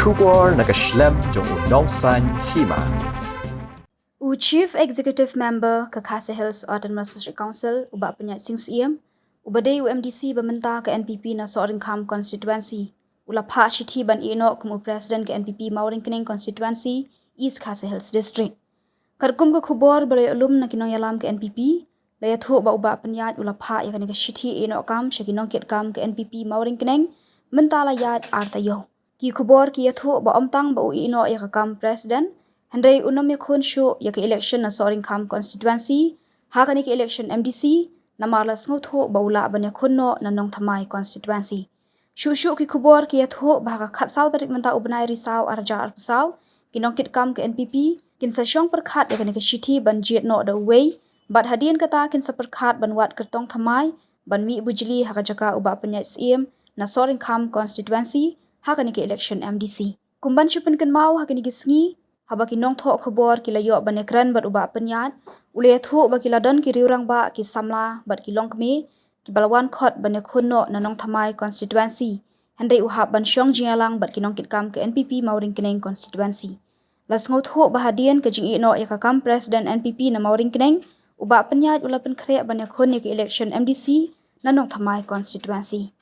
Shubor Nakashlem Jong Nongsan Hima. Chief Executive Member ke Khasi Hills Autonomous Council ubak Pyniaid sing siem ubadai UMDC bementa ke NPP na Mawryngkneng Constituency ula pha shithi ban Ïehnoh kumu President ke NPP Mawryngkneng Constituency East Khasi Hills District. Karkum ke khubor balai ulum na kinong yalam ke NPP laya thu ba ubak Pyniaid ula pha ya ke shithi Ïehnoh kam shakinong ket kam ke NPP Mawryngkneng mentala yat artayo. Ki khubor ki yathu ba omtang ba Ïehnoh ya kam President Handai unam Iakhun shu ya ke election na Mawryngkneng Constituency ha ke election MDC na marlas ngotho ba ula ban Iakhun no na Nongthymmai Constituency. Shu ki khubor ki yathu ba ka khat saw tarik menta ubnai risau arja arpsaw kinong kit kam ke NPP kin sa syong perkhat ya ke shithi ban Ïehnoh the way bat hadien kata kin sa perkhat ban wat kertong thamai ban mi bujli ha ka jaka uba Pyniaid siem na Mawryngkneng Constituency ha ke election MDC. Kumban syupen ken mau ha ke gisngi haba ki nong tho khobor ki layo ban ekran bat uba Pyniaid ule thu ba ki ladon ki riurang ba ki samla bat ki longkmi ki balawan khot ban Iakhun no na Nongthymmai Constituency handai uhab ban syong jingalang bat ki nong kit kam ke NPP Mawryngkneng Constituency las ngo thu ba hadien ke jing Ïehnoh ya kam President NPP na Mawryngkneng uba Pyniaid ula pen khre ban Iakhun ni ki election MDC na Nongthymmai Constituency.